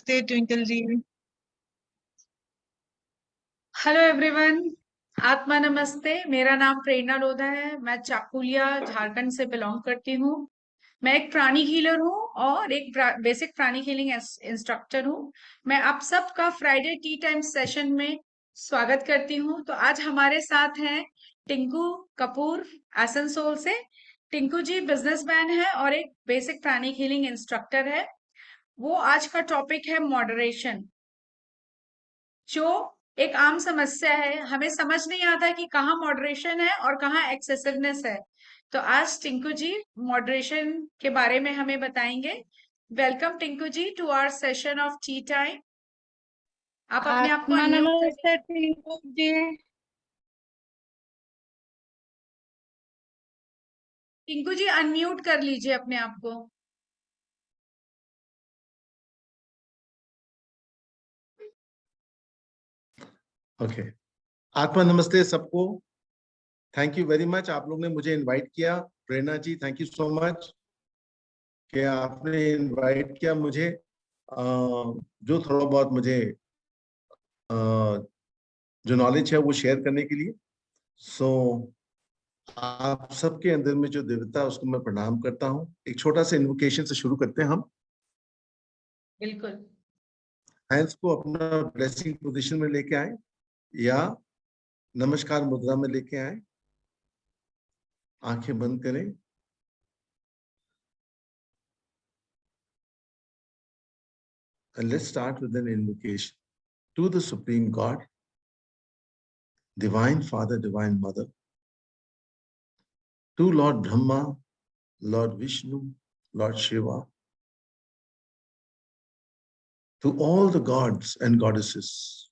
Twinkle जी। Hello everyone, आत्मा नमस्ते। मेरा नाम प्रेरणा लोधा है। मैं चाकुलिया झारखंड से बिलोंग करती हूँ। मैं एक प्राणी हीलर हूँ और एक बेसिक प्राणी हीलिंग इंस्ट्रक्टर हूँ। मैं आप सबका फ्राइडे टी टाइम सेशन में स्वागत करती हूँ। तो आज हमारे साथ हैं टिंकू कपूर आसनसोल से। टिंकू जी बिजनेसमैन है और एक बेसिक प्राणी हीलिंग इंस्ट्रक्टर है। वो आज का टॉपिक है मॉडरेशन, जो एक आम समस्या है। हमें समझ नहीं आता कि कहाँ मॉडरेशन है और कहाँ एक्सेसिवनेस है। तो आज टिंकू जी मॉडरेशन के बारे में हमें बताएंगे। Welcome Tinku ji to our session of tea time. आप अपने आप को आत्मा अनम्यूट कर नमस्ते टिंकू जी। टिंकू जी अनम्यूट कर लीजिए अपने आप को। ओके आत्मा नमस्ते सबको। थैंक यू वेरी मच, आप लोग ने मुझे इनवाइट किया। प्रेरणा ji thank you so much कि आपने इनवाइट किया मुझे। जो थोड़ा बहुत मुझे जो नॉलेज है वो शेयर करने के लिए। सो आप सबके अंदर में जो दिव्यता है उसको मैं प्रणाम करता हूँ। एक छोटा सा इन्वोकेशन से शुरू करते हैं हम। बिल्कुल। हैंड्स को अपना ब्लेसिंग पोजीशन में लेके आए या नमस्कार मुद्रा में लेके आए। आंखें बंद करें। And let's start with an invocation to the Supreme God, Divine Father, Divine Mother, to Lord Brahma, Lord Vishnu, Lord Shiva, to all the gods and goddesses,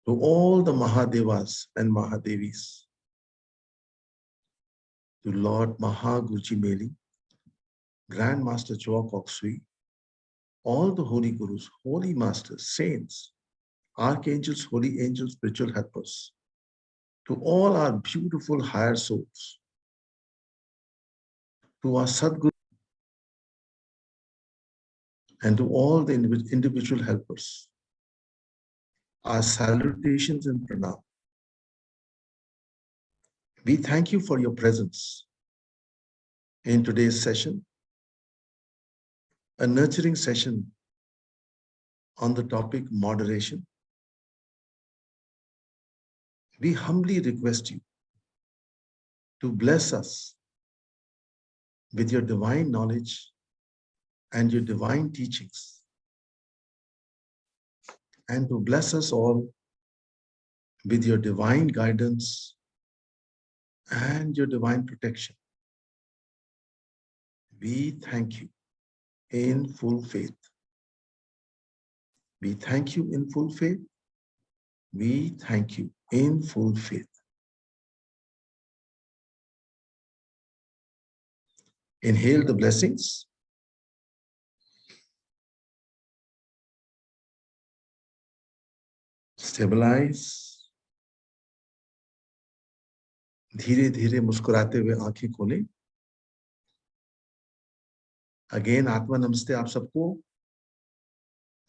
to all the Mahadevas and Mahadevis, to Lord Mahaguruji Meli, Grand Master Choa Kok Sui, all the holy gurus, holy masters, saints, archangels, holy angels, spiritual helpers, to all our beautiful higher souls, to our Sadguru, and to all the individual helpers, our salutations and pranam. We thank you for your presence in today's session, a nurturing session on the topic moderation. We humbly request you to bless us with your divine knowledge and your divine teachings, and to bless us all with your divine guidance and your divine protection. We thank you in full faith. We thank you in full faith. We thank you in full faith. Inhale the blessings. Stabilize. धीरे धीरे मुस्कुराते हुए आंखें खोलें। Again आत्मा नमस्ते आप सबको।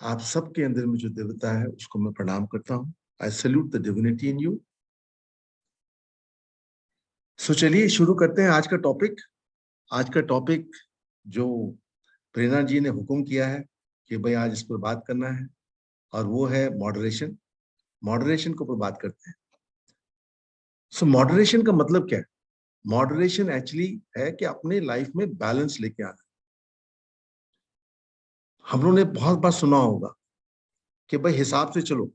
आप सबके अंदर में जो दिव्यता है उसको मैं प्रणाम करता हूं। I salute the divinity in you. So चलिए शुरू करते हैं आज का टॉपिक। आज का टॉपिक जो प्रेरणा जी ने हुक्म किया है कि भाई आज इस पर बात करना है, और वो है मॉडरेशन। मॉडरेशन के ऊपर बात करते हैं। सो मॉडरेशन का मतलब क्या है? मॉडरेशन एक्चुअली है कि अपने लाइफ में बैलेंस लेके आना। हम लोगों ने बहुत बार सुना होगा कि भाई हिसाब से चलो,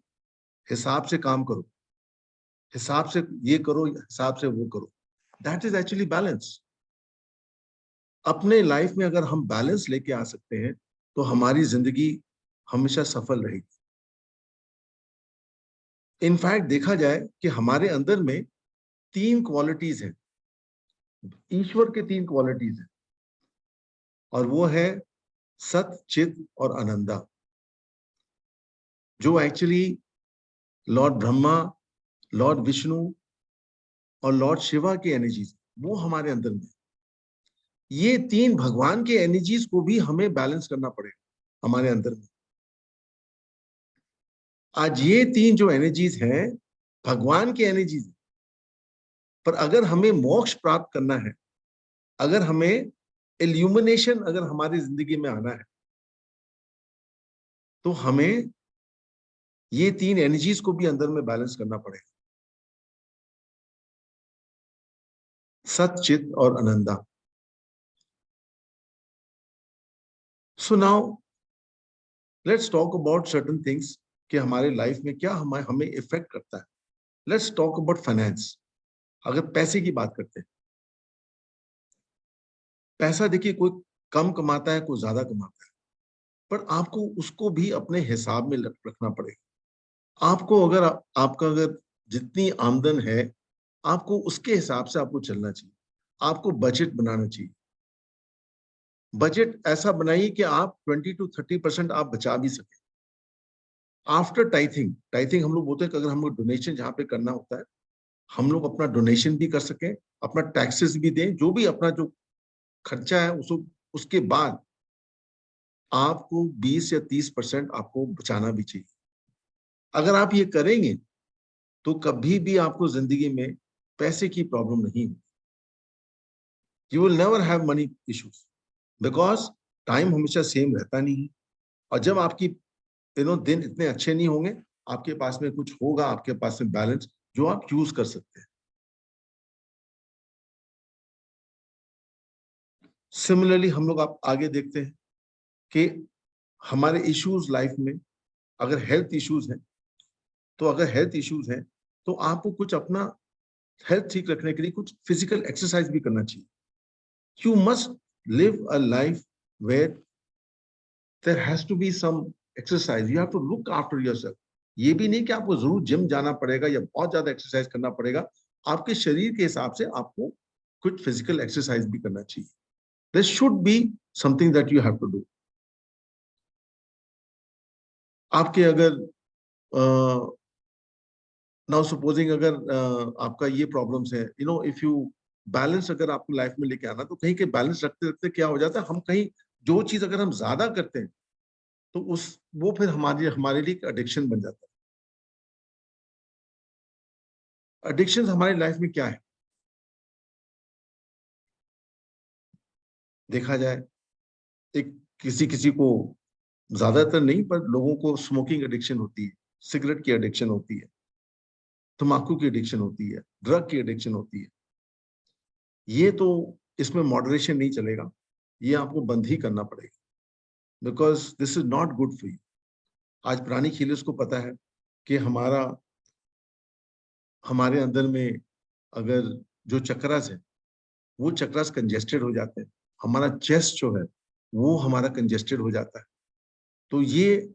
हिसाब से काम करो, हिसाब से ये करो, हिसाब से वो करो। That is actually balance. अपने लाइफ में अगर हम बैलेंस लेके आ सकते हैं तो हमारी जिंदगी हमेशा सफल रहेगी। इनफैक्ट देखा जाए कि हमारे अंदर में 3 क्वालिटीज हैं, ईश्वर के 3 क्वालिटीज हैं, और वो है सत, चित और आनंदा, जो actually Lord Brahma, Lord Vishnu और लॉर्ड शिवा की एनर्जीज वो हमारे अंदर में। ये 3 भगवान के एनर्जीज को भी हमें बैलेंस करना पड़ेगा हमारे अंदर में। आज ये तीन जो एनर्जीज हैं भगवान की एनर्जीज, पर अगर हमें मोक्ष प्राप्त करना है, अगर हमें इल्यूमिनेशन अगर हमारी जिंदगी में आना है, तो हमें ये तीन एनर्जीज को भी अंदर में बैलेंस करना पड़ेगा, सत, चित और Ananda. So now let's talk about certain things कि हमारे लाइफ में क्या हमें हमें इफेक्ट करता है। Let's talk about finance. अगर पैसे की बात करते हैं, पैसा देखिए कोई कम कमाता है, कोई ज्यादा कमाता है, पर आपको उसको भी अपने हिसाब में रखना पड़ेगा। आपको अगर आपका अगर जितनी आमदन है, आपको उसके हिसाब से आपको चलना चाहिए। आपको बजट बनाना चाहिए। बजट ऐसा बनाइए कि आप 20 to 30% आप बचा भी सके। आफ्टर टाइथिंग, टाइथिंग हम लोग बोलते हैं कि अगर हम लोग डोनेशन जहाँ पे करना होता है, हम लोग अपना डोनेशन भी कर सकें, अपना टैक्सेस भी दें, जो भी अपना जो खर्चा है उसको, उसके बाद आपको 20 या 30% आपको बचाना भी चाहिए। अगर आप ये करेंगे तो कभी भी आपको जिंदगी में पैसे की प्रॉब्लम नहीं होगी। You will never have money issues, because time हमेशा सेम रहता नहीं है। और जब आपकी दिन इतने अच्छे नहीं होंगे, आपके पास में कुछ होगा, आपके पास में बैलेंस जो आप यूज कर सकते हैं। सिमिलरली हम लोग आप आगे देखते हैं कि हमारे इश्यूज लाइफ में, अगर हेल्थ इश्यूज हैं, तो अगर हेल्थ इश्यूज हैं तो आपको कुछ अपना हेल्थ ठीक रखने के लिए कुछ फिजिकल एक्सरसाइज भी करना चाहिए। You must live a life where there has to be some exercise. You have to look after yourself. ये भी नहीं कि आपको जरूर जिम जाना पड़ेगा या बहुत ज्यादा एक्सरसाइज करना पड़ेगा। आपके शरीर के हिसाब से आपको कुछ फिजिकल एक्सरसाइज भी करना चाहिए। This should be something that you have to do. आपके अगर नाउ सपोजिंग अगर आपका ये प्रॉब्लम्स है, इफ यू बैलेंस अगर आपको लाइफ में लेके आना, तो कहीं के बैलेंस रखते रखते क्या हो जाता है, हम कहीं जो चीज अगर हम ज्यादा करते हैं तो उस वो फिर हमारे हमारे लिए एक एडिक्शन बन जाता है। एडिक्शन हमारी लाइफ में क्या है, देखा जाए, एक किसी किसी को, ज्यादातर नहीं पर लोगों को स्मोकिंग एडिक्शन होती है, सिगरेट की एडिक्शन होती है, तम्बाकू की एडिक्शन होती है, ड्रग की एडिक्शन होती है। ये तो, इसमें मॉडरेशन नहीं चलेगा, ये आपको बंद ही करना पड़ेगा, because this is not good for you. आज प्राणी खिलर्स को पता है कि हमारे अंदर में अगर जो चक्रास है, वो चक्रास कंजेस्टेड हो जाते हैं, हमारा चेस्ट जो है वो हमारा कंजेस्टेड हो जाता है। तो ये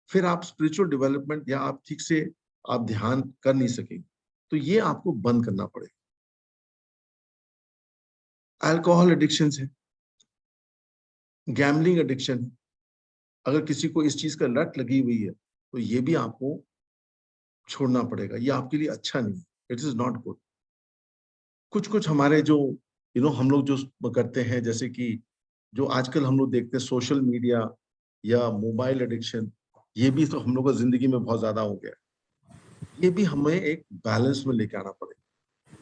फिर आप स्पिरिचुअल डेवलपमेंट या आप ठीक से आप ध्यान कर नहीं सकेंगे। तो ये आपको बंद करना पड़ेगा। अल्कोहल एडिक्शन है, गैम्बलिंग एडिक्शन है। अगर किसी को इस चीज का लत लगी हुई है तो ये भी आपको छोड़ना पड़ेगा। ये आपके लिए अच्छा नहीं है, इट इज नॉट गुड। कुछ कुछ हमारे जो हम लोग जो करते हैं, जैसे कि जो आजकल हम लोग देखते हैं सोशल मीडिया या मोबाइल एडिक्शन, ये भी तो हम लोग का जिंदगी में बहुत ज्यादा हो गया। ये भी हमें एक बैलेंस में लेके आना पड़ेगा।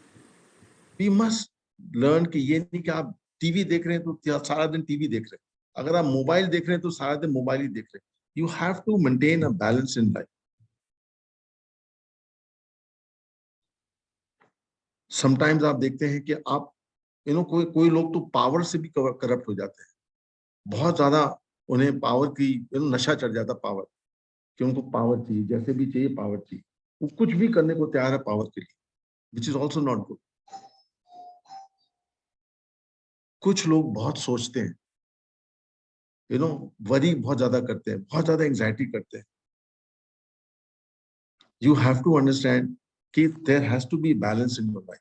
वी मस्ट लर्न कि ये नहीं कि आप टीवी देख रहे हैं तो सारा दिन टीवी देख रहे हैं, अगर आप मोबाइल देख रहे हैं तो सारा दिन मोबाइल ही देख रहे हैं। You have to maintain a balance in life. Sometimes आप देखते हैं कि आप कोई कोई लोग तो पावर से भी करप्ट हो जाते हैं, बहुत ज्यादा उन्हें पावर की नशा चढ़ जाता पावर, कि उनको पावर चाहिए, जैसे भी चाहिए पावर चाहिए, वो कुछ भी करने को तैयार है पावर के लिए, which is also not good. कुछ लोग बहुत सोचते हैं, वरी बहुत ज्यादा करते हैं, बहुत ज्यादा एंग्जाइटी करते हैं। यू हैव टू अंडरस्टैंड कि there has to be balance in your life.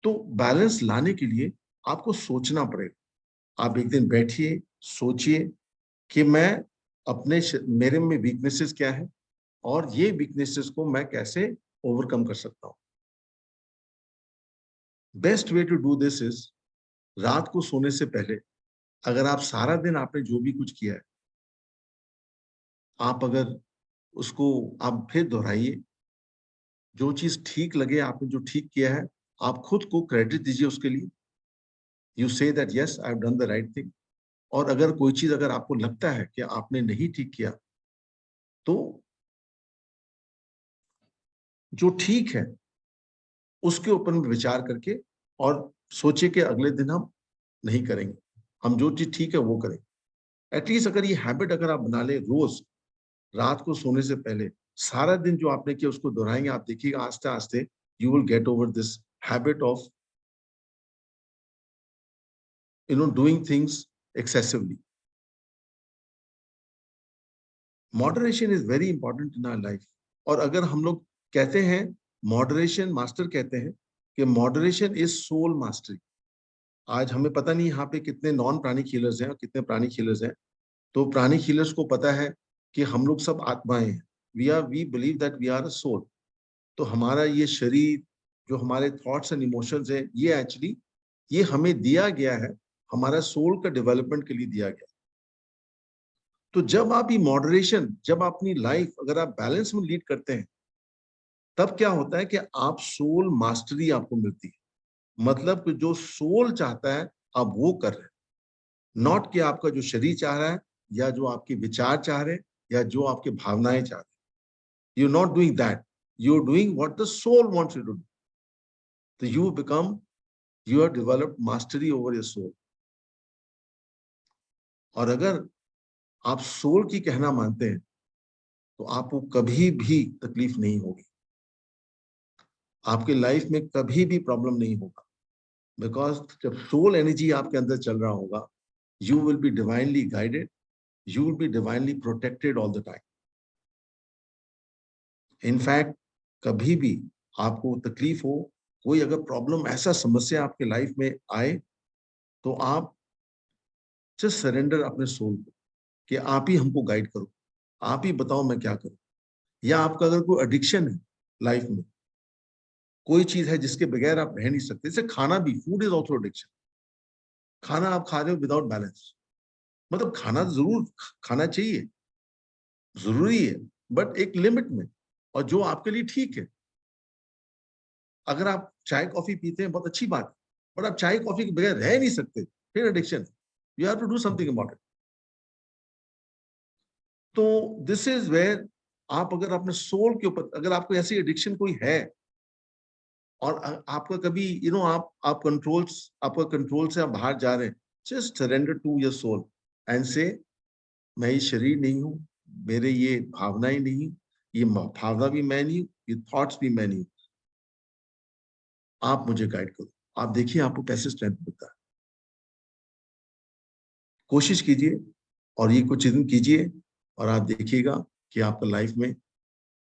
तो बैलेंस लाने के लिए आपको सोचना पड़ेगा। आप एक दिन बैठिए, सोचिए कि मैं मेरे में वीकनेसेस क्या है और ये वीकनेसेस को मैं कैसे ओवरकम कर सकता हूँ। Best way to do this is, रात को सोने से पहले अगर आप सारा दिन आपने जो भी कुछ किया है, आप अगर उसको आप फिर दोहराइए। जो चीज ठीक लगे, आपने जो ठीक किया है, आप खुद को क्रेडिट दीजिए उसके लिए। You say that yes, I have done the right thing. और अगर कोई चीज अगर आपको लगता है कि आपने नहीं ठीक किया, तो जो ठीक है उसके ऊपर में विचार करके और सोचिए कि अगले दिन हम नहीं करेंगे, हम जो चीज ठीक है वो करेंगे। एटलीस्ट अगर ये हैबिट अगर आप बना ले, रोज रात को सोने से पहले सारा दिन जो आपने किया उसको दोहराएंगे, आप देखिएगा आस्ते आस्ते you will get over this habit of doing things excessively. Moderation is very important in our life. और अगर हम लोग कहते हैं, मॉडरेशन मास्टर कहते हैं कि मॉडरेशन इज सोल मास्टरी। आज हमें पता नहीं यहाँ पे कितने नॉन प्राणी हीलर्स हैं और कितने प्राणी हीलर्स हैं। तो प्राणी हीलर्स को पता है कि हम लोग सब आत्माएं हैं। We believe that we are a soul. तो हमारा ये शरीर, जो हमारे थॉट्स एंड इमोशंस है, ये एक्चुअली ये हमें दिया गया है, हमारा सोल का डेवलपमेंट के लिए दिया गया। तो जब आप ये मॉडरेशन, जब आप अपनी लाइफ अगर आप बैलेंस में लीड करते हैं, तब क्या होता है कि आप सोल मास्टरी आपको मिलती है। मतलब कि जो सोल चाहता है आप वो कर रहे हैं, नॉट कि आपका जो शरीर चाह रहा है, या जो आपके विचार चाह रहे हैं, या जो आपके भावनाएं चाह रहे हैं। You not doing that, you are doing what the soul wants you to do. तो you have developed mastery over your soul. और अगर आप सोल की कहना मानते हैं, तो आपको कभी भी तकलीफ नहीं होगी, आपके लाइफ में कभी भी प्रॉब्लम नहीं होगा। बिकॉज जब सोल एनर्जी आपके अंदर चल रहा होगा, you will be divinely guided, you will be divinely protected all the time. In fact कभी भी आपको तकलीफ हो, कोई अगर प्रॉब्लम, ऐसा समस्या आपके लाइफ में आए, तो आप जस्ट सरेंडर अपने सोल को कि आप ही हमको गाइड करो, आप ही बताओ मैं क्या करूं। या आपका अगर कोई एडिक्शन है लाइफ में, कोई चीज है जिसके बगैर आप रह नहीं सकते, जैसे खाना भी, फूड इज ऑल्सो एडिक्शन। खाना आप खा रहे हो विदाउट बैलेंस, मतलब खाना जरूर खाना चाहिए, जरूरी है, बट एक लिमिट में, और जो आपके लिए ठीक है। अगर आप चाय कॉफी पीते हैं बहुत अच्छी बात है, बट आप चाय कॉफी के बगैर रह नहीं सकते, फिर addiction. You have to do something about it. तो दिस इज वेयर आप अगर अपने सोल के ऊपर, अगर आपको ऐसी एडिक्शन कोई है, और आपका कभी आप कंट्रोल्स, आपका कंट्रोल से आप बाहर जा रहे हैं, just surrender to your soul and say, मैं ये शरीर नहीं हूँ, मेरे ये भावनाएं नहीं हूँ, ये भावना भी मैं नहीं हूँ, ये थॉट्स भी मैं नहीं हूँ, आप मुझे गाइड करो। आप देखिए आपको कैसे स्ट्रेंथ मिलता है। कोशिश कीजिए और ये कुछ दिन कीजिए, और आप देखिएगा कि आपका लाइफ में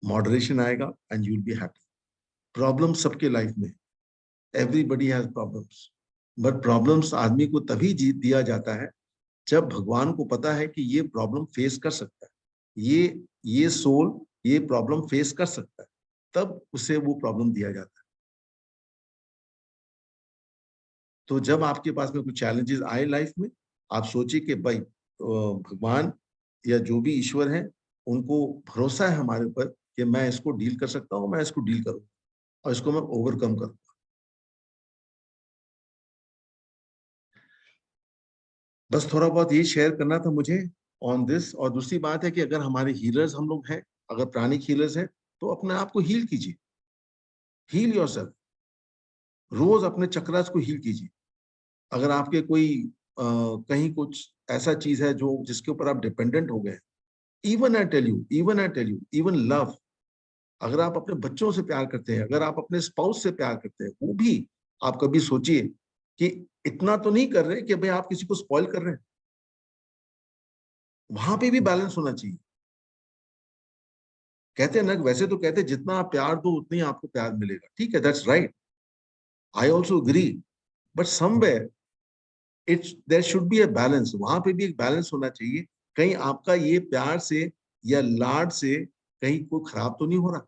मॉडरेशन आएगा and you will be happy. Problem सबके लाइफ में, everybody has problems, but problems आदमी को तभी जीत दिया जाता है जब भगवान को पता है कि ये प्रॉब्लम फेस कर सकता है, ये सोल ये प्रॉब्लम फेस कर सकता है, तब उसे वो प्रॉब्लम दिया जाता है। तो जब आपके पास में कुछ चैलेंजेस आए लाइफ में, आप सोचिए कि भाई भगवान या जो भी ईश्वर है, उनको भरोसा है हमारे ऊपर कि मैं इसको डील कर सकता हूँ, मैं इसको डील करूँ और इसको मैं ओवरकम करूँ। बस थोड़ा बहुत ये शेयर करना था मुझे ऑन दिस। और दूसरी बात है कि अगर हमारे हीलर्स हम लोग हैं, अगर प्राणिक हीलर्स हैं, तो अपने आप को हील कीजिए, हील योरसेल्फ। रोज अपने चक्रास को हील कीजिए। अगर आपके कोई कहीं कुछ ऐसा चीज है जो जिसके ऊपर आप डिपेंडेंट हो गए, इवन लव, अगर आप अपने बच्चों से प्यार करते हैं, अगर आप अपने स्पाउस से प्यार करते हैं, वो भी आप कभी सोचिए कि इतना तो नहीं कर रहे कि भाई आप किसी को स्पॉइल कर रहे हैं। वहां पे भी बैलेंस होना चाहिए। कहते हैं ना, वैसे तो कहते हैं जितना आप प्यार दो उतना ही आपको प्यार मिलेगा, ठीक है, that's right, I also agree. But somewhere it's there should be a balance, वहां पे भी एक बैलेंस होना चाहिए। कहीं आपका ये प्यार से या लाड से कहीं कोई खराब तो नहीं हो रहा,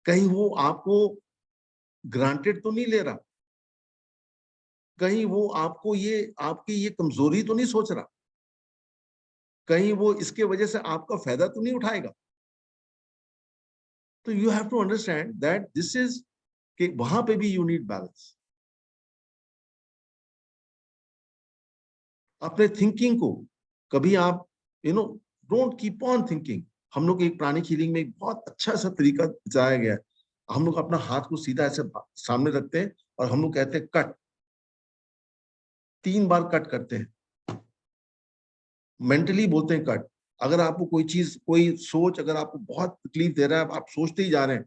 कहीं वो आपको ग्रांटेड तो नहीं ले रहा, कहीं वो आपको ये आपकी ये कमजोरी तो नहीं सोच रहा। कहीं वो इसके वजह से आपका फायदा तो नहीं उठाएगा। तो you have to understand that this is कि वहां पे भी यू नीड बैलेंस। अपने थिंकिंग को कभी आप डोंट कीप ऑन थिंकिंग। हम लोग एक प्राणिक हीलिंग में एक बहुत अच्छा सा तरीका बताया गया है। हम लोग अपना हाथ को सीधा ऐसे सामने रखते हैं और हम लोग कहते हैं कट, 3 बार कट करते हैं, मेंटली बोलते हैं कट। अगर आपको कोई चीज, कोई सोच अगर आपको बहुत तकलीफ दे रहा है, आप सोचते ही जा रहे हैं,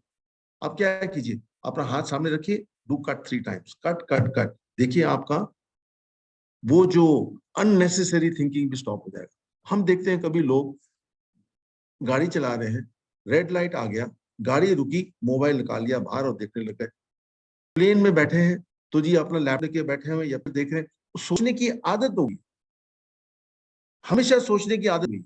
आप क्या कीजिए, अपना हाथ सामने रखिए, do cut 3 times, cut cut cut. देखिए आपका वो जो अननेसेसरी थिंकिंग भी स्टॉप हो जाएगा। हम देखते हैं कभी लोग गाड़ी चला रहे हैं, रेड लाइट आ गया, गाड़ी रुकी, मोबाइल निकाल लिया बाहर और देखने लग गए। प्लेन में बैठे हैं तो जी अपना लैपटॉप लेके बैठे हुए या फिर देख रहे हैं, तो सोचने की आदत होगी, हमेशा सोचने की आदत होगी।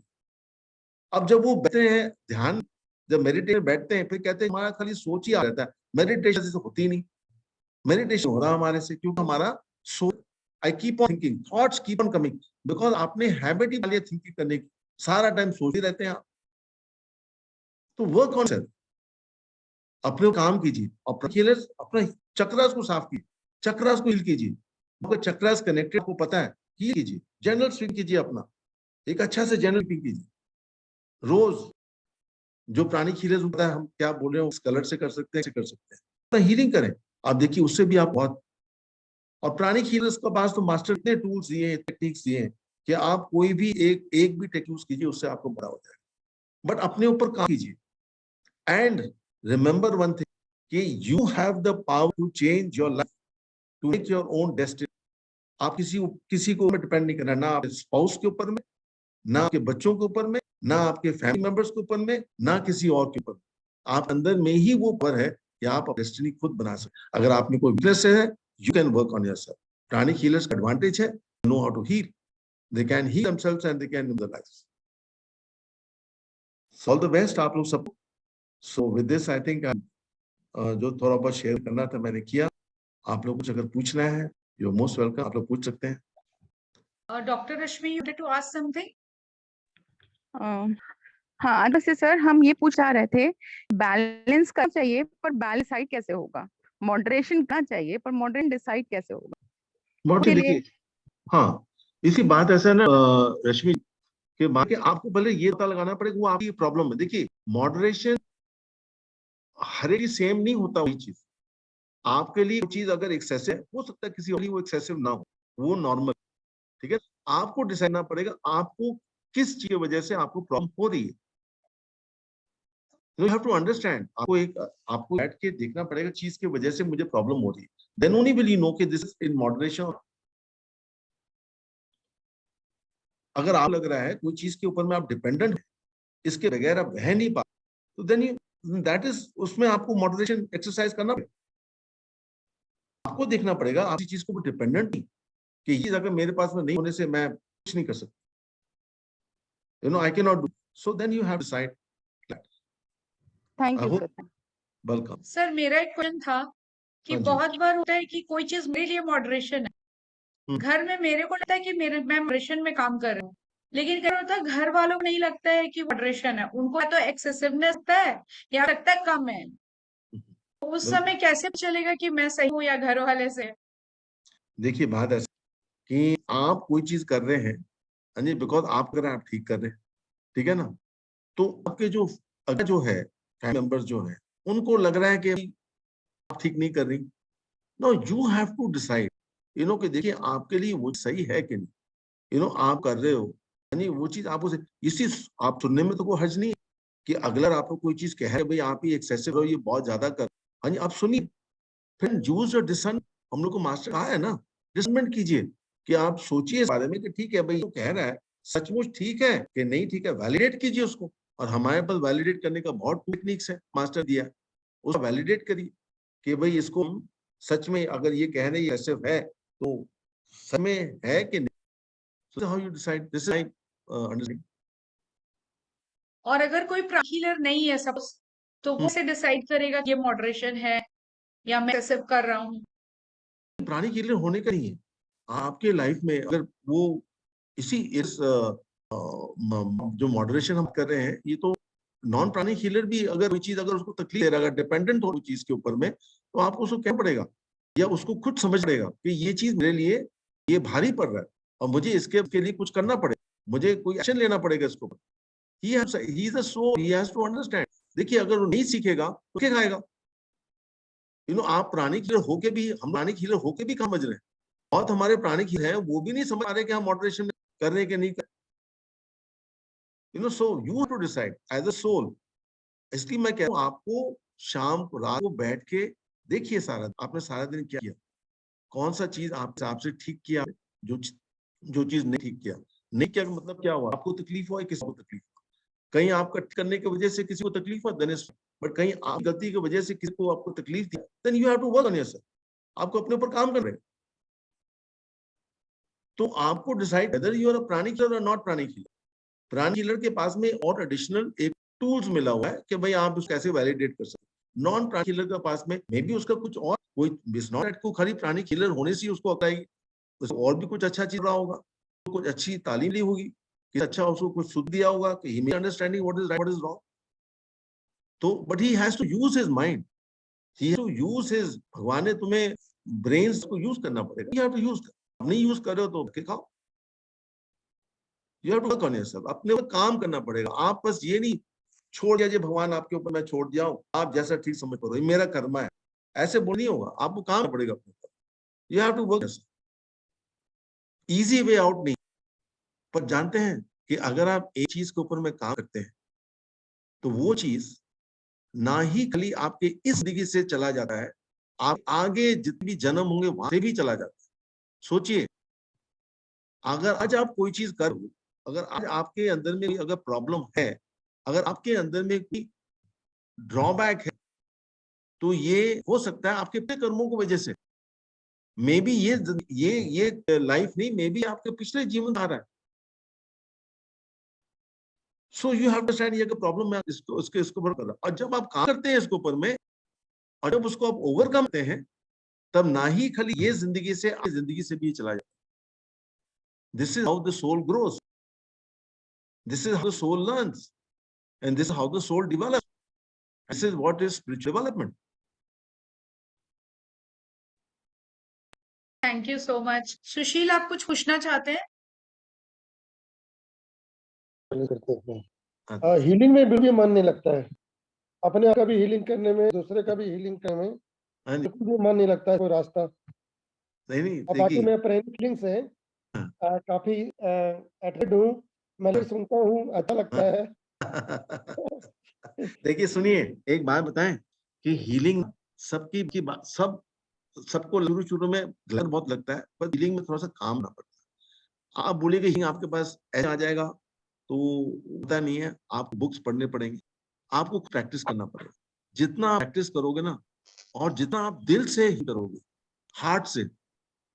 अब जब वो बैठते हैं ध्यान, जब मेडिटेशन बैठते हैं, फिर कहते हैं हमारा खाली सोच ही आ रहता है, मेडिटेशन से होती नहीं। मेडिटेशन हो रहा हमारे से क्योंकि हमारा सोच, I keep on thinking, thoughts keep on coming, because आपने हैबिट ही डाली है थिंकिंग करने की, सारा टाइम सोच ही रहते हैं आप। तो वर्क ऑन सेल्फ, अपने काम कीजिए, अपना चक्रास को साफ कीजिए, चक्रास को हील कीजिए। आपका चक्रास कनेक्टेड, आपको पता है, हील कीजिए, जनरल स्विंग कीजिए, अपना एक अच्छा से जनरल स्विंग कीजिए रोज। जो प्राणिक हीलर होता है, हम क्या बोल रहे हैं, उस कलर से कर सकते हैं, से कर सकते हैं, तो हीलिंग करें। आप देखिए उससे भी आप बहुत, और प्राणिक हीलर्स के पास तो मास्टर इतने टूल्स दिए हैं, टेक्निक्स दिए हैं कि आप कोई भी एक भी टेक्निक कीजिए, उससे आपको बड़ा हो जाएगा। बट अपने ऊपर काम कीजिए एंड रिमेंबर वन थिंग कि you have the power to change your life, to make your own destiny. आप किसी को डिपेंड नहीं करना, ना आपके स्पाउस के ऊपर में, ना आपके बच्चों के ऊपर में, ना आपके फैमिली मेंबर्स के ऊपर में, ना किसी और के ऊपर में। आप अंदर में ही वो पर है कि आप डेस्टिनी खुद बना सकते। अगर आप में कोई वीकनेस है, you can work on yourself. Pranic healers का एडवांटेज है, know how to heal, they can heal themselves and they can live the life. All the best आप लोग सबको। So with this I think जो थोड़ा बहुत शेयर करना था मैंने किया। आप लोग कुछ अगर पूछना है, यू आर मोस्ट वेलकम, आप लोग पूछ सकते हैं। Doctor Rashmi, you wanted to ask something? हाँ, वैसे सर हम ये पूछ रहे थे, बैलेंस करना चाहिए पर बैलेंस डिसाइड कैसे होगा? मॉडरेशन करना चाहिए पर मॉडरेशन डिसाइड कैसे होगा? बहुत के लिए देखिए, हाँ, इसी बात ऐसा है ना रश्मि, कि बाकी आपको पहले ये पता लगाना पड़ेगा वो आपकी प्रॉब्लम है। देखिए मॉडरेशन हर एक सेम नहीं होता, वही चीज आपके लिए वो चीज अगर एक्सेसिव हो सकता है, किसी और लिए वो एक्सेसिव ना हो, वो नॉर्मल, ठीक है। आपको डिसाइड करना पड़ेगा आपको किस चीज की वजह से आपको प्रॉब्लम हो रही है। यू हैव टू अंडरस्टैंड, आपको बैठ के देखना पड़ेगा चीज की वजह से मुझे प्रॉब्लम हो रही है, then only will you know कि दिस इज इन मॉडरेशन। अगर आप लग रहा है कोई चीज के ऊपर में आप डिपेंडेंट है, इसके बगैर आप रह नहीं पा, तो देन यू दैट इज, उसमें आपको मॉडरेशन एक्सरसाइज करना पड़ेगा। आपको देखना पड़ेगा आप इस चीज के ऊपर डिपेंडेंट नहीं, कि ये चीज अगर मेरे पास में नहीं होने से मैं कुछ नहीं कर सकता, I can not do, so then you have decide. Thank I you hope, sir. Welcome. Sir मेरा एक क्वेश्चन था कि हाँ जी। बहुत बार होता है कि कोई चीज मेरे लिए मॉडरेशन है, हम्म, घर में मेरे को लगता है कि मैं मॉडरेशन में काम कर रहा हूँ, लेकिन क्या होता है घर वालों को नहीं लगता है कि मॉडरेशन है, उनको या तो एक्सेसिवनेस लगता है या लगता है कम है। तो उस बिल्कुल। समय कैसे चलेगा कि मैं सही हूँ या घर वाले से? देखिए बात ऐसी कि आप कोई चीज कर रहे हैं, हाँ जी, बिकॉज आप कर रहे हैं, आप ठीक कर रहे हैं, ठीक है ना। तो आपके जो अगर जो है फैमिली मेंबर्स जो है, उनको लग रहा है कि आप ठीक नहीं कर रही, no you have to decide, कि देखिए आपके लिए वो सही है कि नहीं, आप कर रहे हो, यानी वो चीज आप उसे इसी, आप सुनने में तो कोई हर्ज नहीं है कि अगला आपको कोई चीज कहे भाई आप ही एक्सेसिव हो, ये बहुत ज्यादा कर, हाँ जी, आप सुनिए, फिर यूज योर डिसन। हम लोग को मास्टर कहा है ना, डिसमेंट कीजिए, कि आप सोचिए इस बारे में कि ठीक है भाई जो कह रहा है सचमुच ठीक है कि नहीं ठीक है, वैलिडेट कीजिए उसको। और हमारे पास वैलिडेट करने का बहुत टेक्निक्स है, मास्टर दिया, उसको वैलिडेट करिए कि भाई इसको हम सच में अगर ये कह रहे हैं ऐसे है तो सच में है कि नहीं। So how you decide? This is my understanding. और अगर कोई हीलर नहीं है सपोज, तो वो हम्म, कैसे डिसाइड करेगा कि ये मॉडरेशन है या मैं एक्सेसिव कर रहा हूँ? प्राणी हीलर होने का नहीं है आपके लाइफ में, अगर वो इस जो मॉडरेशन हम कर रहे हैं, ये तो नॉन प्राणिक हीलर भी अगर कोई चीज अगर उसको तकलीफ दे रहा है, अगर डिपेंडेंट हो उस चीज के ऊपर में, तो आपको उसको क्या पड़ेगा, या उसको खुद समझ पड़ेगा कि ये चीज मेरे लिए ये भारी पड़ रहा है और मुझे इसके लिए कुछ करना पड़ेगा, मुझे कोई एक्शन लेना पड़ेगा इसके ऊपर। He is a soul, he has to understand. देखिए अगर वो नहीं सीखेगा तो क्या खाएगा? आप प्राणिक हीलर होके भी, हम प्राणिक हीलर होके भी समझ रहे हैं, बहुत हमारे प्राणिक हीलर हैं वो भी नहीं समझ पा रहे कि हम मॉडरेशन कर रहे हैं कि नहीं कर। So you have to decide as a soul. इसलिए मैं कह रहा हूँ आपको शाम को रात को बैठ के देखिए सारा आपने सारा दिन क्या किया, कौन सा चीज आप हिसाब से ठीक किया, जो चीज नहीं ठीक किया। नहीं किया मतलब क्या हुआ, आपको तकलीफ हुआ, किसी को तकलीफ हुआ, कहीं आपका करने की वजह से किसी को तकलीफ हुआ, बट कहीं आप गलती की वजह से किसी को आपको तकलीफ दी, then you have to work on yourself. आपको अपने ऊपर काम कर रहे हैं, तो आपको decide whether you are a pranic healer और not pranic healer. Pranic healer के पास में और एडिशनल एक टूल्स मिला हुआ है कि भाई आप उसको कैसे वैलिडेट कर सकते। नॉन प्राणिक हीलर के पास में मे बी उसका कुछ और कोई नॉट को खाली प्राणिक हीलर होने से उसको आता है, और भी कुछ अच्छा चीज रहा होगा, कुछ अच्छी तालीम ली होगी, कि अच्छा उसको कुछ सुध दिया होगा कि he may understanding what is right what is wrong. तो but he has to use his mind, he has to use his, भगवान ने तुम्हें ब्रेन्स को यूज करना पड़ेगा, यू हैव टू यूज। आप नहीं यूज कर रहे हो तो के खाओ। You have to work on yourself, अपने ऊपर काम करना पड़ेगा। आप बस ये नहीं छोड़ दिया भगवान आपके ऊपर मैं छोड़ दिया हूँ, आप जैसा ठीक समझ पा रहे हो, मेरा कर्म है, ऐसे बोल नहीं होगा, आपको काम पड़ेगा अपने ऊपर। You have to work. Easy way out नहीं, पर जानते हैं कि अगर आप एक चीज के ऊपर में काम करते हैं तो वो चीज ना ही खाली आपके इस जिंदगी से चला जाता है, आप आगे जितने भी जन्म होंगे वहां से भी चला जाता है। सोचिए अगर आज आप कोई चीज कर, अगर आज आपके अंदर में अगर प्रॉब्लम है, अगर आपके अंदर में कोई ड्रॉबैक है, तो ये हो सकता है आपके अपने कर्मों की वजह से। मे बी ये लाइफ नहीं, मे बी आपके पिछले जीवन आ रहा है। So you have to understand ये प्रॉब्लम मैं इसको ऊपर कर रहा हूं। और जब आप काम करते हैं इसके ऊपर में, और जब उसको आप ओवरकम करते हैं, तब ना ही खाली ये जिंदगी से आपकी जिंदगी से भी चला जाता है। This is how the soul grows, this is how the soul learns, and this is how the soul develops. This is what is spiritual development. Thank you so much. Sushil, आप कुछ पूछना चाहते हैं? करते हैं हीलिंग में बिल्कुल मन नहीं लगता है, अपने आप का भी हीलिंग करने में, दूसरे का भी हीलिंग करने में बिल्कुल भी मन नहीं लगता है कोई रास्ता। नहीं अब बाकी मैं प्रेरणा फीलिंग से काफी अट्रैक्ट हूँ, मैं सुनता हूँ, अच्छा लगता है। देखिए सुनिए, एक बात बताएं कि हीलिंग सबकी बात, सबको शुरू में गलत बहुत लगता है, पर हीलिंग में थोड़ा सा काम ना पड़ता है। आप बोलिए कि आपके पास ऐसा आ जाएगा तो होता नहीं है, आपको बुक्स पढ़ने पड़ेंगे, आपको प्रैक्टिस करना पड़ेगा। जितना आप प्रैक्टिस करोगे ना, और जितना आप दिल से ही करोगे, हार्ट से,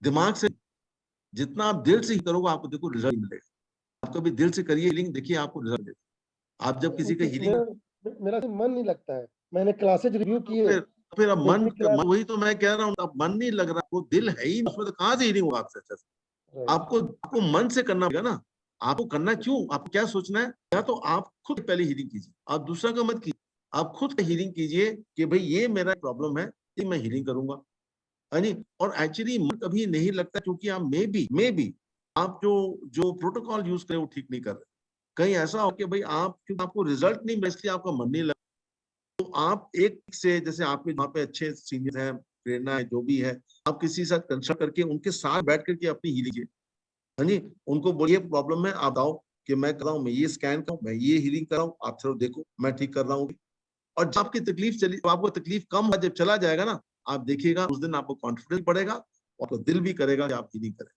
दिमाग से, जितना आप दिल से ही करोगे, आपको देखो रिजल्ट मिलेगा। आप कभी दिल से करिए हीलिंग, देखिए आपको रिजल्ट मिलेगा। आप जब किसी का हीलिंग, मेरा मन नहीं लगता है, मैंने क्लासेज रिव्यू किए, फिर अब वही तो मैं कह रहा हूँ, अब मन नहीं लग रहा, वो दिल है ही उसमें, तो कहाँ से हीलिंग होगा आपसे? आपको मन से करना पड़ेगा ना। आपको करना क्यों, आपको क्या सोचना है, या तो आप खुद पहले हीलिंग कीजिए, आप दूसरा का मत कीजिए, आप खुद हीलिंग कीजिए कि भाई ये मेरा प्रॉब्लम है, ये मैं हीलिंग करूंगा। हाँ जी। और एक्चुअली मन कभी नहीं लगता, क्योंकि आप मे बी आप जो प्रोटोकॉल यूज करें वो ठीक नहीं कर रहे। कहीं ऐसा हो कि भाई क्योंकि आपको रिजल्ट नहीं मिला इसलिए आपका मन नहीं लगा। तो आप एक से, जैसे आपके वहाँ पे अच्छे सीनियर हैं, प्रेरणा है, जो भी है, आप किसी के साथ कंसल्ट करके उनके साथ बैठ करके अपनी हीलिंग कीजिए। हाँ जी, उनको बोलिए प्रॉब्लम है, आप बताओ कि मैं कर रहा हूँ, मैं ये स्कैन कर रहा हूँ, मैं ये हीलिंग कर रहा हूँ, आप चलो देखो मैं ठीक कर रहा हूँ। और जब आपकी तकलीफ चली, आपको तकलीफ कम जब चला जाएगा ना, आप देखिएगा उस दिन आपको कॉन्फिडेंस बढ़ेगा, आपको दिल भी करेगा कि आप हीलिंग करें।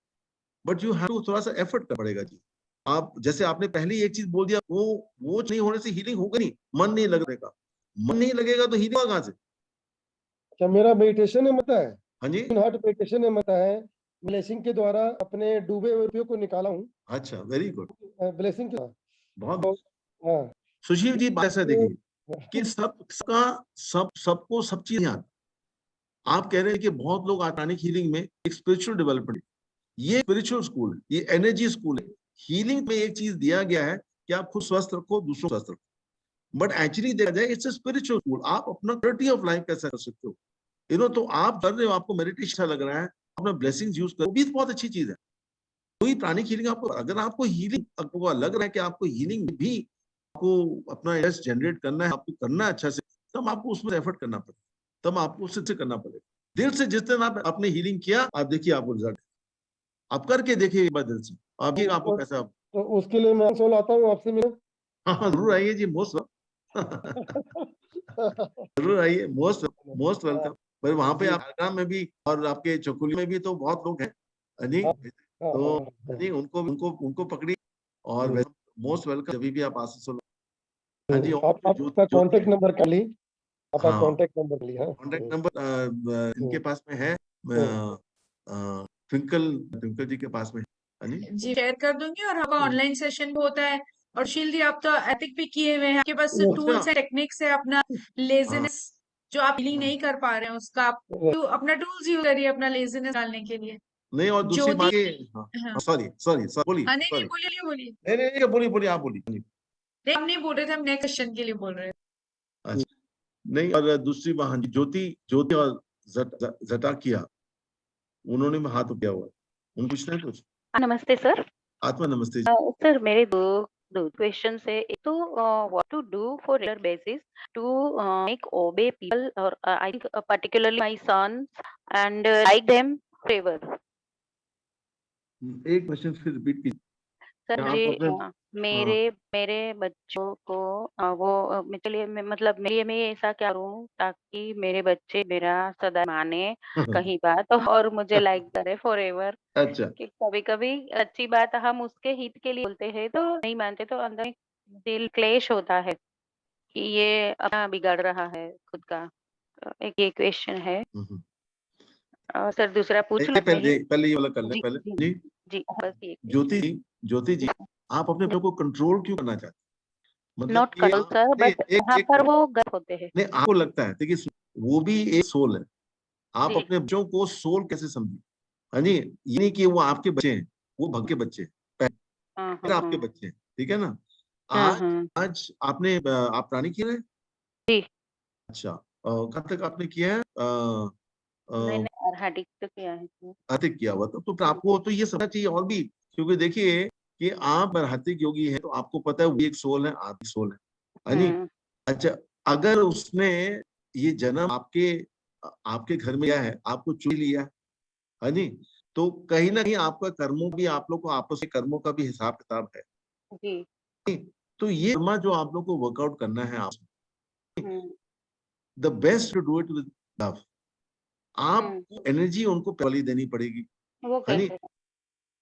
बट यू हैव टू थोड़ा सा एफर्ट करना पड़ेगा जी। आप जैसे आपने पहले एक चीज बोल दिया, वो नहीं होने से हीलिंग होगा नहीं, मन नहीं लगेगा, मन नहीं लगेगा तो हीलिंग कहाँ से? क्या मेरा मेडिटेशन है, मता है? हाँ जी, हार्ट मेडिटेशन है, मता है, ब्लेसिंग के द्वारा अपने डूबे हुए रुपयों को निकाला हूँ। अच्छा, वेरी गुड, ब्लेसिंग के बहुत। हाँ, सुशील जी ऐसा देखिए कि सबको सब चीज याद। आप कह रहे हैं कि बहुत लोग आर्गेनिक हीलिंग में एक स्पिरिचुअल डेवलपमेंट, ये स्पिरिचुअल स्कूल, ये एनर्जी स्कूल है, हीलिंग में एक चीज दिया गया है कि आप खुद स्वस्थ रखो, दूसरों को स्वस्थ रखो, बट एक्चुअली देखा जाए इट्स अ स्पिरिचुअल टूल। आप अपना क्वालिटी ऑफ लाइफ कैसा कर सकते हो, तो आप कर रहे हो, आपको मेडिटेशन लग रहा है, अपना ब्लेसिंग्स यूज करो, भी बहुत अच्छी चीज है। कोई प्राणिक हीलिंग आपको, अगर आपको हीलिंग आपको लग रहा है कि आपको हीलिंग भी आपको अपना इंटरेस्ट जनरेट करना है, आपको करना है अच्छा से, तब आपको उसमें एफर्ट करना पड़ेगा, तब आपको उससे करना पड़ेगा दिल से। जिस दिन आपने हीलिंग किया, आप देखिए आपको रिजल्ट, आप करके देखिए एक बार दिल से, आप ये आपको कैसा। तो उसके लिए मैं सोल आता हूँ आपसे मिले। हाँ जरूर आइए जी, मोस्ट जरूर आइए, मोस्ट मोस्ट वेलकम। पर वहां पे जी। आप आगरा में भी और आपके चकुली में भी तो बहुत लोग हैं, हाँ जी, हाँ, तो हाँ, जी उनको उनको उनको पकड़ी, और जी। मोस्ट वेलकम जब भी आप आ सकते हो। हाँ जी, और आप जो आपका जो कांटेक्ट नंबर कर ली, आपका हाँ, कांटेक्ट नंबर ली। हाँ, कॉन्टेक्ट नंबर इनके पास में है, ट्विंकल ट्विंकल जी के पास में है, हाँ जी। जी शेयर कर दूंगी। और हमारा ऑनलाइन सेशन भी होता है। और शील जी, आप तो एथिक भी किए हुए हैं, आपके पास अच्छा, टूल्स एंड टेक्निक्स है। अपना हाँ लेजीनेस जो आप हीलिंग हाँ। नहीं कर पा रहे हैं, उसका आप अपना टूल्स यूज करिए अपना लेजीनेस डालने के लिए। नहीं, और दूसरी ज्योति, बात ये, हाँ हाँ सॉरी सॉरी सॉरी, बोलिए हाँ, नहीं नहीं, सॉरी, बोलिए बोलिए। नहीं नहीं नहीं, बोलिए बोलिए, आप बोलिए, हाँ जी। नहीं, हम नहीं बोल रहे थे, हम नेक्स्ट क्वेश्चन के लिए बोल रहे थे। अच्छा, नहीं, और दूसरी बात, हाँ जी, ज्योति ज्योति और जटा किया, उन्होंने भी हाथ उठाया हुआ है, उन पूछना है कुछ। नमस्ते सर। आत्मा नमस्ते जी। सर मेरे दो दो क्वेश्चंस है। एक तो what to do for regular basis to make obey people और I think particularly my sons and like them favour. एक क्वेश्चन फिर रिपीट कीजिए। सर आप मुझे अपने, हाँ, मेरे मेरे बच्चों को चलिए मतलब मेरे में ऐसा क्या करूं ताकि मेरे बच्चे मेरा सदा माने कहीं बात और मुझे लाइक करे फॉरएवर। अच्छा, कि कभी-कभी अच्छी बात हम उसके हित के लिए बोलते हैं तो नहीं मानते, तो अंदर में दिल क्लेश होता है कि ये अपना बिगाड़ रहा है खुद का। एक ये क्वेश्चन है। और सर दूसरा पूछना चाहिए? पहले ये वाला कर ले जी, पहले जी, जी। जी, बस ये ज्योति क्वेश्चन। जी, ज्योति जी, आप अपने आप को कंट्रोल क्यों करना चाहते हैं? मतलब नॉट ये कंट्रोल आप, सर, नहीं, बट एक यहाँ एक पर मिनट, वो गलत होते हैं। नहीं आपको लगता है, देखिए वो भी एक सोल है, आप जी। अपने बच्चों को सोल कैसे समझे, हाँ जी, ये नहीं कि वो आपके बच्चे हैं, वो भग के बच्चे हैं, हाँ, फिर हाँ, आपके हाँ। बच्चे हैं, ठीक है ना। हाँ, आज हाँ। आज आपने आप प्राणी किया है, जी। अच्छा, कब तक आपने किया है, मैंने आरहाडिक तो किया है सर। अधिक किया हुआ, तो आपको तो ये समझना चाहिए और भी, क्योंकि देखिए कि आप बरहतिक योगी है, तो आपको पता है वो एक सोल है, आप एक सोल है, हाँ जी। हुँ, अच्छा, अगर उसने ये जन्म आपके आपके घर में आया है, आपको चुन लिया, हाँ जी, तो कहीं ना कहीं आपका कर्मों भी, आप लोग को आपस में कर्मों का भी हिसाब किताब है, जी। तो ये कर्मा जो आप लोग को वर्कआउट करना है, आप हुँ, the best to do it with love, हुँ। आपको एनर्जी उनको पहले देनी पड़ेगी, वो हाँ जी, कैसे?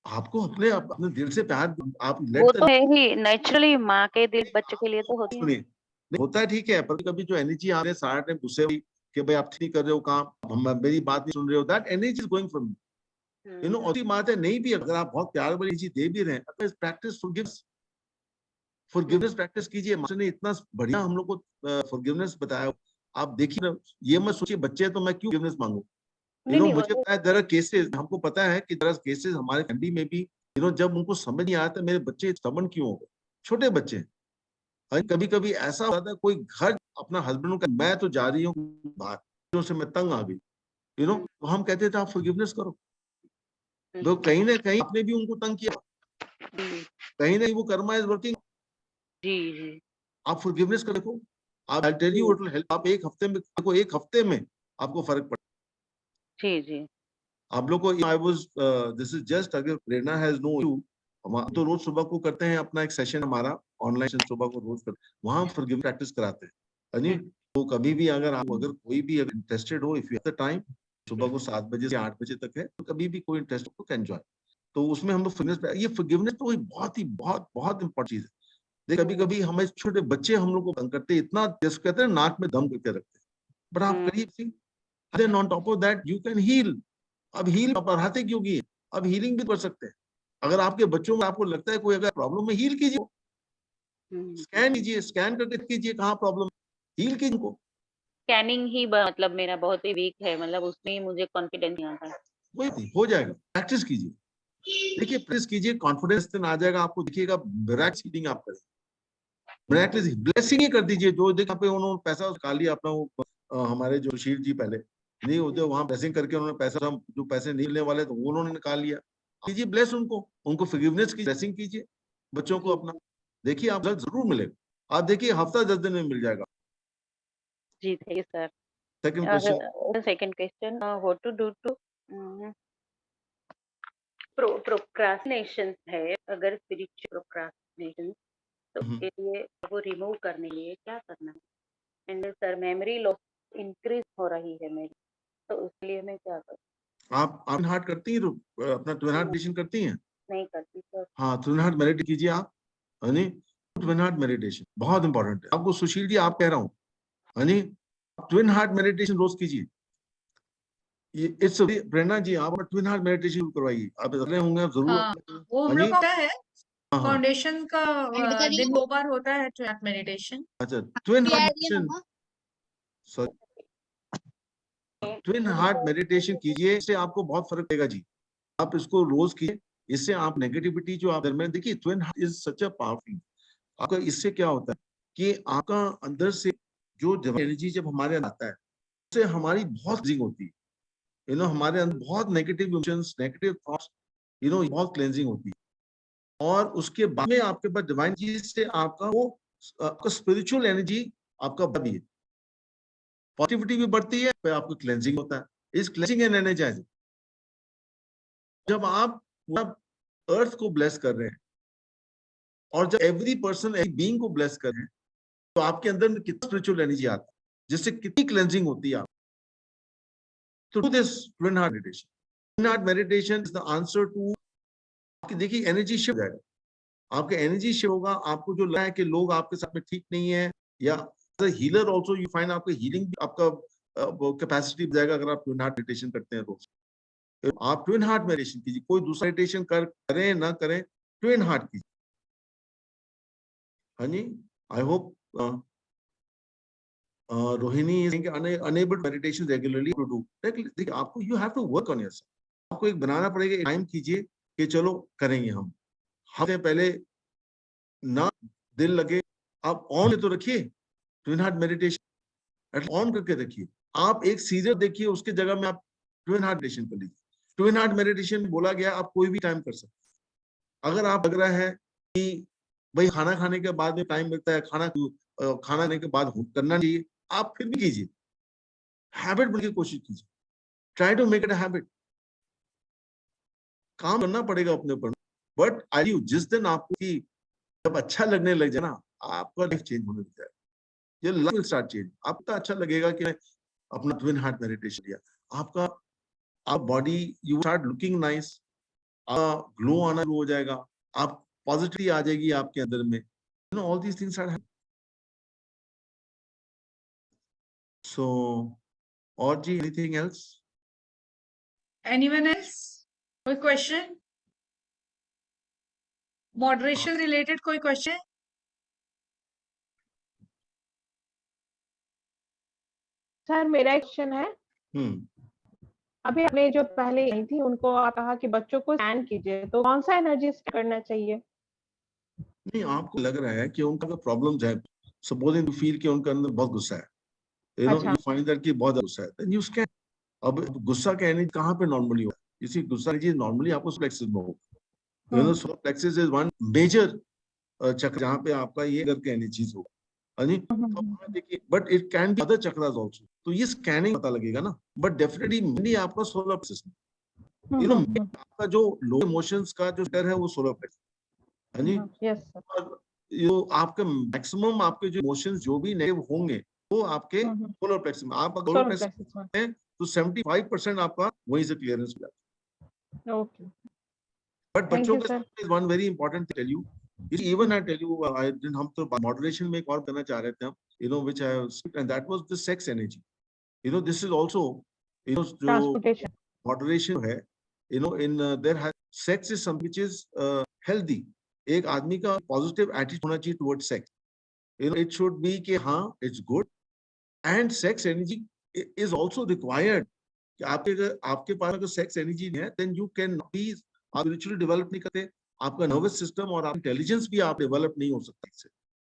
आपको अपने अपने दिल से प्यार, आप वो लेट तो द, है ही, नेचुरली माँ के दिल बच्चों के लिए तो होती है। सुनिए, नहीं, होता है ठीक है, पर कभी जो एनर्जी आपने सारा टाइम गुस्से हुई कि भाई आप ठीक कर रहे हो काम, मेरी बात नहीं सुन रहे हो, that energy is going from हुँ, और बात है, नहीं भी अगर आप बहुत प्यार वाली चीज दे भी रहे हैं, प्रैक्टिस हुँ, फॉरगिवनेस प्रैक्टिस कीजिए। मास्टर ने इतना बढ़िया हम लोग को फॉरगिवनेस बताया, आप देखिए ना, ये मत सोचिए बच्चे हैं तो मैं क्यों फॉरगिवनेस मांगू, नहीं, नहीं वो मुझे तो पता है देयर आर केसेस, हमको पता है कि देयर आर केसेस हमारे फैमिली में भी, जब उनको समझ नहीं आता मेरे बच्चे स्टबर्न क्यों हो गए, छोटे बच्चे हैं, कभी कभी ऐसा होता है कोई घर अपना हस्बैंड का, मैं तो जा रही हूँ बाहर से, मैं तंग आ गई, हुँ, तो हम कहते थे आप फॉरगिवनेस करो, हुँ, तो कहीं ना कहीं आपने भी उनको तंग किया, जी, कहीं ना कहीं वो कर्मा इज वर्किंग, जी, जी, आप फॉरगिवनेस कर देखो, आप, आई टेल यू जी, इट विल हेल्प, आप एक हफ्ते में देखो, एक हफ्ते में आपको फर्क पड़ेगा। जी, जी, आप लोग को, I was, this is just, अगर प्रेरणा हैज नो यू, हम तो रोज सुबह को करते हैं अपना एक सेशन, हमारा ऑनलाइन सुबह को रोज करते हैं, वहां फॉरगिवनेस प्रैक्टिस कराते हैं, है नी। हुँ, तो कभी भी अगर आप, अगर कोई भी अगर इंटरेस्टेड हो, if you have the time, सुबह को 7 बजे से 8 बजे तक है, तो कभी भी कोई इंटरेस्ट हो तो कैन जॉइन, तो उसमें हम लोग फॉरगिवनेस, ये फॉरगिवनेस तो बहुत ही बहुत बहुत इंपॉर्टेंट चीज है। देख, कभी कभी हमें छोटे बच्चे हम लोग को तंग करते हैं, इतना जैसे कहते हैं नाक में दम करके रखते हैं, बट आप हुँ, करिए see, then on top of that you can heal. अब हील बढ़ाते क्यों की, अब हीलिंग भी कर सकते हैं, अगर आपके बच्चों में आपको लगता है कोई अगर प्रॉब्लम में, हील कीजिए, हुँ। स्कैन कीजिए, स्कैन करके कीजिए कहाँ प्रॉब्लम, हील कीजिए उनको, स्कैनिंग ही मतलब मेरा बहुत ही वीक है, मतलब उसमें ही मुझे कॉन्फिडेंस नहीं आता है। कोई नहीं, हो जाएगा, प्रैक्टिस कीजिए, देखिए प्रैक्टिस कीजिए, कॉन्फिडेंस दिन आ जाएगा आपको, देखिएगा मिरेकल्स हीलिंग आप करें, मिरेकल्स ब्लेसिंग ही कर दीजिए। जो देखा पे उन्होंने पैसा निकाल लिया अपना, वो हमारे जो शीर जी पहले नहीं होते वहां ब्लेसिंग करके उन्होंने पैसा, जो पैसे नहीं मिलने वाले तो वो उन्होंने निकाल लिया। कीजिए ब्लेस उनको फॉरगिवनेस की ब्लेसिंग कीजिए बच्चों को अपना, देखिए आप रिजल्ट जरूर मिलेगा। आप देखिए हफ्ता 10 दिन में मिल जाएगा। जी, thank you sir. Second question, second question, what to do to procrastination है, अगर स्पिरिचुअल प्रोक्रास्टिनेशन, तो उसके लिए वो रिमूव करने के लिए क्या करना है? And sir memory loss increase हो रही है मेरी, तो उसके लिए मैं क्या करूँ? आप हार्ट करती हैं, अपना ट्विन हार्ट मेडिटेशन करती हैं? नहीं करती सर। हाँ, ट्विन हार्ट मेडिटेट कीजिए आप, है ट्विन हार्ट मेडिटेशन बहुत इंपॉर्टेंट है। आपको सुशील जी आप कह रहा हूँ, है ट्विन हार्ट मेडिटेशन रोज कीजिए। इट्स प्रेरणा जी, आप ट्विन हार्ट मेडिटेशन करवाइए, आप रहे होंगे आप जरूर। हाँ, वो हम लोग का है हाँ हाँ, फाउंडेशन का, दिन 2 बार होता है ट्विन मेडिटेशन। अच्छा twin heart meditation, twin heart meditation कीजिए, इससे आपको बहुत फर्क पड़ेगा जी। आप इसको रोज कीजिए, इससे आप नेगेटिविटी जो आप में, देखिए twin heart is such a powerful. आपका इससे क्या होता है कि आपका अंदर से जो एनर्जी जब हमारे अंदर आता है, उससे हमारी बहुत क्लींजिंग होती है। हमारे अंदर बहुत नेगेटिव इमोशंस, नेगेटिव थॉट्स, बहुत क्लेंजिंग होती है। और उसके बाद में आपके पास डिवाइन चीज से आपका वो आपका स्पिरिचुअल एनर्जी आपका बढ़ती है, पॉजिटिविटी भी बढ़ती है, फिर आपका क्लेंजिंग होता है। इस क्लेंजिंग एंड एनर्जाइजिंग, जब आप अर्थ को ब्लेस कर रहे हैं और जब एवरी पर्सन एवरी बीइंग को ब्लेस कर रहे हैं, तो आपके अंदर में कितना स्पिरिचुअल एनर्जी आता है, जिससे कितनी क्लेंजिंग होती है आप। तो do this twin heart meditation. Twin heart meditation is the answer to, आपकी देखिए एनर्जी शिफ्ट हो जाएगा, आपका एनर्जी शिफ्ट होगा। आपको जो लगा है कि लोग आपके साथ में ठीक नहीं है, या हीलर ऑल्सो यू फाइंड आपका हीलिंग, आपका कैपेसिटी जाएगा अगर आप ट्विन हार्ट मेडिटेशन करते हैं रोज। आप ट्विन हार्ट मेडिटेशन कीजिए, कोई दूसरा मेडिटेशन करें ना करें, ट्विन हार्ट कीजिए। हाँ जी, I hope Rohini is unable meditation regularly to do. देखिए आपको you have to work on yourself, आपको एक बनाना पड़ेगा, टाइम कीजिए कि चलो करेंगे हम। हफ्ते पहले ना दिल लगे, आप ऑन तो रखिए ट्विन हार्ट मेडिटेशन, ऑन करके रखिए। आप एक सीरियल देखिए, उसके जगह में आप ट्विन हार्ट मेडिटेशन कर लीजिए। ट्विन हार्ट मेडिटेशन बोला गया आप कोई भी टाइम कर सकते। अगर आप लग रहा है कि भाई खाना खाने के बाद में टाइम मिलता है, खाना खाने के बाद करना चाहिए, आप फिर भी कीजिए, हैबिट बनने की कोशिश कीजिए, try to make it a habit. काम करना पड़ेगा अपने ऊपर, बट आई यू जिस दिन आपको जब अच्छा लगने लग जाए ना, आपका लाइफ चेंज होने लग जाएगा, ये लाइफ विल स्टार्ट चेंज। आपको अच्छा लगेगा कि अपना ट्विन हार्ट मेडिटेशन किया, आपका आप body you start looking nice, glow आना शुरू हो जाएगा, आप पॉजिटिविटी आ जाएगी आपके अंदर में, ऑल दीस थिंग्स आर। सो और जी एनीथिंग एल्स? Anyone else? कोई क्वेश्चन मॉडरेशन रिलेटेड? कोई क्वेश्चन? सर मेरा क्वेश्चन है, अभी आपने जो पहले आई थी उनको कहा कि बच्चों को स्कैन कीजिए, तो कौन सा एनर्जी करना चाहिए? नहीं, आपको लग रहा है कि उनका प्रॉब्लम्स है, सपोजिंग यू फील कि उनके अंदर बहुत गुस्सा है, यू फाइंड दैट कि बहुत गुस्सा है, देन यू स्कैन। अब गुस्सा का एनर्जी कहाँ पे नॉर्मली होगा? इसी गुस्सा एनर्जी नॉर्मली आपको प्लेक्सिस में होगा। Solar plexus is one major chakra जहाँ पे आपका ये करके एनर्जीज होगा। देखिए, but it can be other chakras also, तो ये स्कैनिंग पता लगेगा ना, बट डेफिनेटली मेनली आपका सोलर प्लेक्सिस में। आपका जो लो इमोशंस का जो डर है वो सोलर प्लेक्सिस, है जी। Yes sir. और जो आपके मैक्सिमम आपके जो इमोशंस जो भी नेगेटिव होंगे वो आपके सोलर प्लेक्सिस में। आप सोलर प्लेक्सिस में तो 75% आपका वहीं से क्लियरेंस हो जाता है। ओके, बट बच्चों के साथ one very important thing tell you, even I tell you, I didn't, हम तो moderation में एक और करना चाह रहे थे हम, which I have, and that was the sex energy. This is also, जो moderation है, in there has sex is something which is healthy. एक आदमी का positive attitude होना चाहिए towards sex. It should be कि हाँ, it's good, and sex energy is also required. कि आपके पास अगर sex energy है, then you can be आप स्पिरिचुअली डेवलप नहीं करते, आपका नर्वस सिस्टम और इंटेलिजेंस भी आप डेवलप नहीं हो सकता इससे।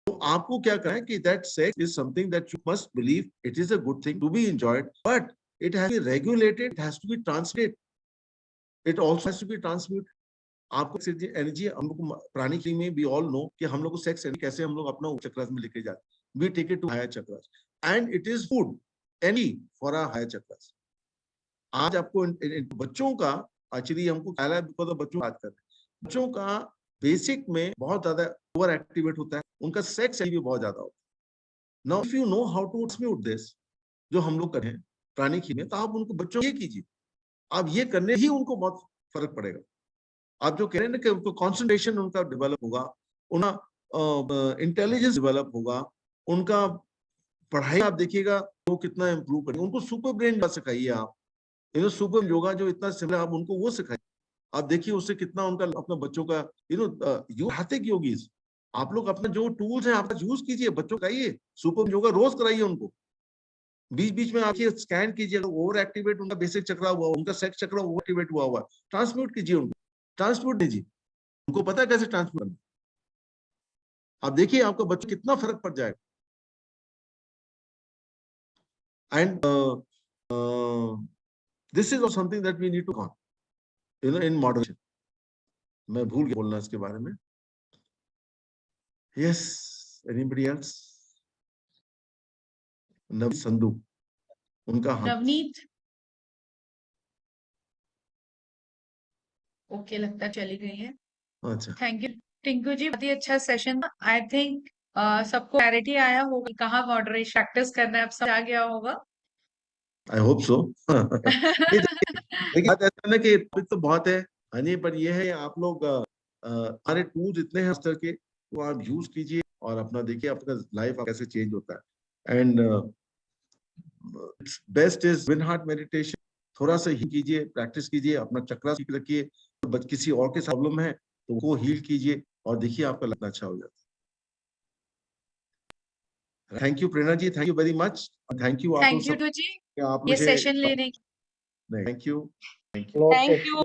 तो आपको क्या करना है कि that sex is something that you must believe it is a good thing to be enjoyed, but it has to be regulated, it has to be translated, it also has to be transmute. आपको energy, हम लोग प्राणी में we all know कि हम लोग को sex energy कैसे हम लोग अपना चक्रास में लेके जाते, we take it to higher chakras and it is food any for a higher chakras. आज आपको बच्चों का एक्चुअली हमको ख्याल है बिकॉज बच्चों बात कर रहे हैं, बच्चों का बेसिक में बहुत ज्यादा ओवर एक्टिवेट होता है, उनका सेक्स भी बहुत ज्यादा होता है। Now if you know how to transmute this, जो हम लोग करें प्राणी में, तो आप उनको बच्चों ये कीजिए, आप ये करने ही उनको बहुत फर्क पड़ेगा। आप जो कह रहे हैं ना कि उनको कॉन्सेंट्रेशन उनका डेवलप होगा, उनका इंटेलिजेंस डेवलप होगा, उनका पढ़ाई आप देखिएगा वो कितना इंप्रूव करेगा। उनको सुपर ब्रेन सिखाइए आप, सुपर योगा जो इतना सिमिलर, आप उनको वो सिखाइए, आप देखिए उससे कितना उनका अपना बच्चों का हार्दिक योगीज, आप लोग अपना जो टूल्स हैं आपका यूज कीजिए, बच्चों का आइए सुपर योगा रोज कराइए उनको। बीच बीच में आके स्कैन कीजिए, ओवर एक्टिवेट उनका बेसिक चक्रा हुआ, उनका सेक्स चक्रा ओवर एक्टिवेट हुआ हुआ, ट्रांसम्यूट कीजिए उनको, ट्रांसम्यूट दीजिए, उनको पता है कैसे ट्रांसम्यूट करना। आप देखिए आपका बच्चा कितना फर्क पड़ जाएगा। And this is something that we need to con in moderation. मैं भूल गया बोलना इसके बारे में। Yes, anybody else? संधू, उनका हाथ। नवनीत, ओके, लगता है चली गई है। अच्छा, थैंक यू टिंकू जी, बहुत ही अच्छा सेशन था। आई थिंक सबको क्लैरिटी आया होगा कहाँ मॉडरेशन प्रैक्टिस करना है, अब समझ आ गया होगा। I hope so. देखिए बात ऐसा ना कि टॉपिक तो बहुत है हनी, पर ये है आप लोग हमारे टूल्स इतने हैं इस तरह के, तो आप यूज कीजिए और अपना देखिए अपना लाइफ कैसे चेंज होता है। And best is win heart meditation, थोड़ा सा ही कीजिए, प्रैक्टिस कीजिए, अपना चक्रा सीख रखिए, किसी और के प्रॉब्लम है तो वो हील कीजिए और देखिए आपका लगना अच्छा हो जाता है। Thank you Prerna ji, thank you very much, thank you आप लोग थैंक यू सब जी आप ये मुझे सेशन लेने की। Thank you, thank you, Lots Thank of you.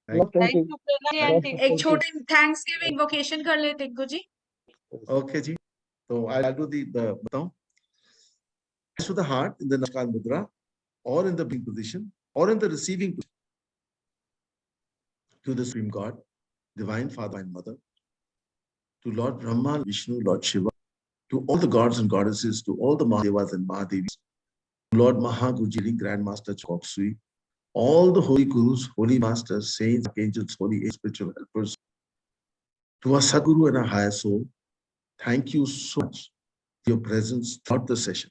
Thank thank you. Prerna ji Lots and of एक thank you. छोटे थैंक्स गिविंग इन्वोकेशन कर ले टिंकू जी। यू। ओके जी, तो आई डू द बताऊं, to the heart in the Namaskar Mudra, or in the being position, or in the receiving position, to the Supreme God, Divine Father and Mother, to Lord Brahma, Vishnu, Lord Shiva, to all the gods and goddesses, to all the Mahadevas and Mahadevis, to Lord Mahagurji, Grand Master Choksui, all the holy gurus, holy masters, saints, archangels, holy spiritual helpers, to our Sadguru and our higher soul, thank you so much for your presence throughout the session.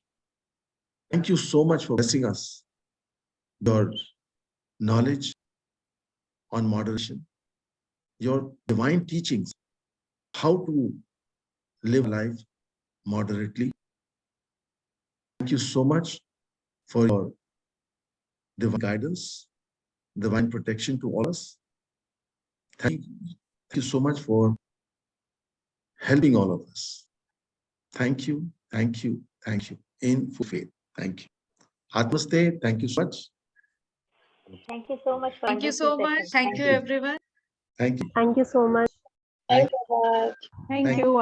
Thank you so much for blessing us, your knowledge on moderation, your divine teachings, how to live life moderately. Thank you so much for your divine guidance, divine protection to all of us. Thank you so much for helping all of us. Thank you, thank you, thank you. In full faith. Thank you. Atmaste, thank you so much. Thank you so much for Thank you wonderful so much. session. Thank you everyone. Thank you. Thank you so much. Thank you. Thank Thank you.